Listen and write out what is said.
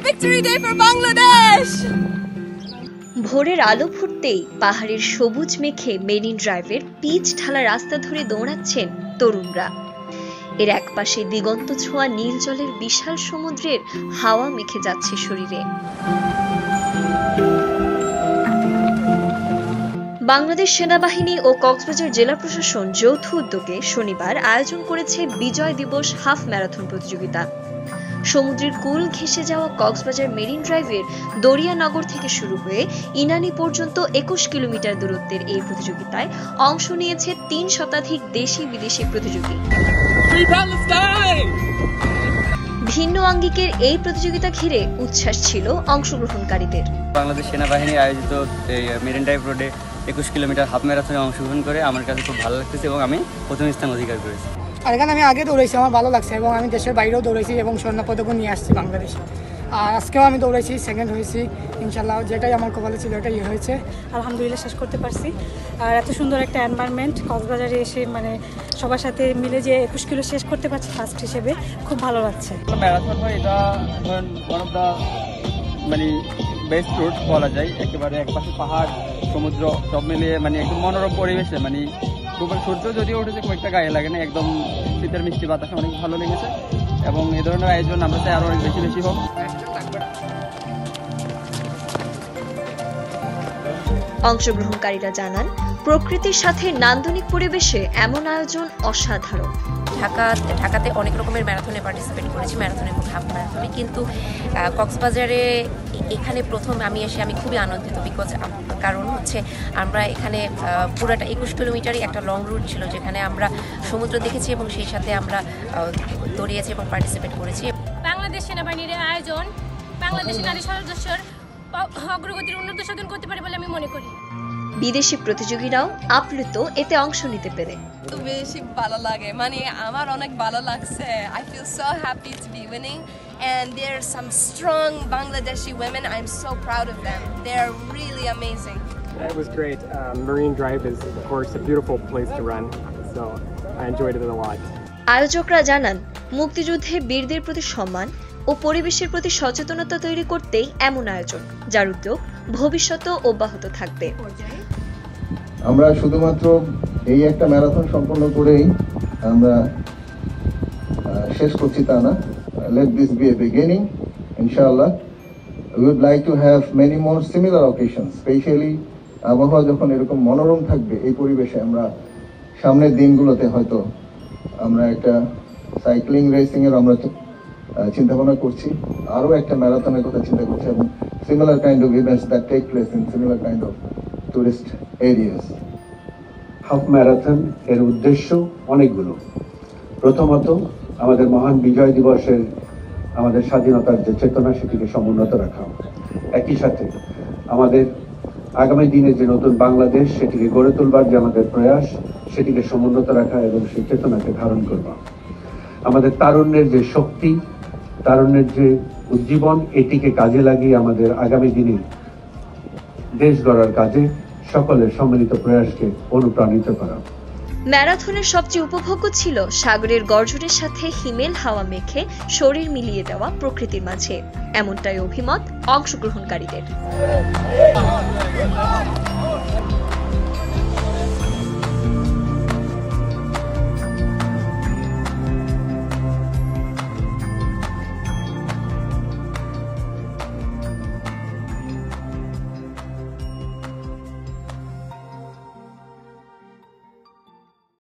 Victory day for Bangladesh! ভোরের আলো ফুটতেই পাহাড়ের সবুজ মেখে মেরিন ড্রাইভের পিচ ঢালা রাস্তা ধরে দৌড়াচ্ছেন তরুণরা। এর একপাশে দিগন্ত ছোঁয়া নীল জলের বিশাল সমুদ্রের হাওয়া মেখে যাচ্ছে শরীরে। বাংলাদেশ সেনাবাহিনী ও কক্সবাজার জেলা প্রশাসন যৌথ উদ্যোগে শনিবার আয়োজন করেছে বিজয় দিবস হাফ ম্যারাথন প্রতিযোগিতা। সমুদ্রের কুল ঘেঁষে যাওয়া কক্সবাজার মেরিন ড্রাইভের দরিয়ানগর থেকে শুরু হয়ে ইনানি পর্যন্ত 21 কিলোমিটার দূরত্বের এই প্রতিযোগিতায় অংশ নিয়েছে 3 শতাধিক দেশি বিদেশি প্রতিযোগী। ভিন্ন আঙ্গিকের এই প্রতিযোগিতা ঘিরে উচ্ছ্বাস ছিল অংশগ্রহণকারীদের। বাংলাদেশ সেনাবাহিনী আয়োজিত মেরিন ড্রাইভ রোডে 21 কিলোমিটার হাফ ম্যারাথনে অংশগ্রহণ করে আমার কাছে খুব ভালো লাগতেছে এবং আমি প্রথম স্থান অধিকার করেছি। আর এখানে আমি আগে দৌড়াইছি, আমার ভালো লাগছে এবং আমি দেশের বাইরেও দৌড়াইছি এবং স্বর্ণপদকও নিয়ে আসছি বাংলাদেশে। আর আজকেও আমি দৌড়াইছি, সেকেন্ড হয়েছি ইনশাল্লাহ। যেটাই আমার কপালে ছিল এটাই হয়েছে, আলহামদুলিল্লাহ শেষ করতে পারছি। আর এত সুন্দর একটা এনভায়রনমেন্ট কক্সবাজারে এসে মানে সবার সাথে মিলে যে 21 কিলো শেষ করতে পারছি ফার্স্ট হিসেবে, খুব ভালো লাগছে। ম্যারাথন হয় এটা ওয়ান অফ দ্য মানে বেস্ট রুট বলা যায়। একেবারে একপাশে পাহাড় সমুদ্র সব মিলিয়ে মানে একদম মনোরম পরিবেশে, মানে খুব সূর্য যদিও উঠেছে খুব একটা গায়ে লাগে না, একদম শীতের মিষ্টি বাতাসে অনেক ভালো লেগেছে এবং এই ধরনের আয়োজন আমরা চাই আরো অনেক বেশি বেশি হোক। অংশগ্রহণকারীরা জানান, প্রকৃতির সাথে নান্দনিক পরিবেশে এমন আয়োজন অসাধারণ। ঢাকাতে অনেক রকমের ম্যারাথনে পার্টিসিপেট করেছি, ম্যারাথন এবং হাফ ম্যারাথনে, কিন্তু কক্সবাজারে এখানে প্রথম আমি এসে আমি খুবই আনন্দিত। কারণ হচ্ছে আমরা এখানে পুরাটা 21 কিলোমিটারই একটা লং রুট ছিল, যেখানে আমরা সমুদ্র দেখেছি এবং সেই সাথে আমরা দৌড়িয়েছি এবং পার্টিসিপেট করেছি। বাংলাদেশ সেনাবাহিনীর আয়োজন বাংলাদেশের নারী সদস্যর অগ্রগতির উন্নত সাধন করতে পারে বলে আমি মনে করি। বিদেশি প্রতিযোগীরাও আপ্লুত এতে অংশ নিতে পেরে। বেশি ভালো লাগে, মানে আমার অনেক ভালো লাগছে। I feel so happy to be winning and there are some strong Bangladeshi women. I'm so proud of them. They are really amazing. It was great. Marine Drive is of course a beautiful place to run, so I enjoyed it a lot. আয়োজকরা জানান, মুক্তিযুদ্ধে বীরদের প্রতি সম্মান ও পরিবেশের প্রতি সচেতনতা তৈরি করতেই এমন আয়োজন, যার উদ্যোগ ভবিষ্যতেও অব্যাহত থাকবে। আমরা শুধুমাত্র এই একটা ম্যারাথন সম্পন্ন করেই আমরা শেষ করছি তা না। Let this be a beginning, inshallah. We would like to have many more similar occasions, especially আবহাওয়া যখন এরকম মনোরম থাকবে এই পরিবেশে আমরা সামনের দিনগুলোতে হয়তো আমরা একটা সাইক্লিং রেসিং এর আমরা চিন্তা ভাবনা করছি, আরো একটা ম্যারাথনের কথা চিন্তা করছি এবং similar kind of events that take place in similar kind of tourist areas. Half marathon এর উদ্দেশ্য অনেকগুলো। প্রথমত আমাদের মহান বিজয় দিবসের আমাদের স্বাধীনতার যে চেতনা সেটিকে সমুন্নত রাখা, একই সাথে আমাদের আগামী দিনে যে নতুন বাংলাদেশ সেটিকে গড়ে তোলবার যে আমাদের প্রয়াস সেটিকে সমুন্নত রাখা এবং সেই চেতনাকে ধারণ করবা। আমাদের তারুণ্যের যে শক্তি, তারুণ্যের যে উজ্জীবন, এটিকে কাজে লাগিয়ে আমাদের আগামী দিনে দেশ গড়ার কাজে সকলের সম্মিলিত প্রয়াসকে অনুপ্রাণিত করা। ম্যারাথনের সবচেয়ে উপভোগ্য ছিল সাগরের গর্জনের সাথে হিমেল হাওয়া মেখে শরীর মিলিয়ে দেওয়া প্রকৃতির মাঝে, এমনটাই অভিমত অংশগ্রহণকারীদের।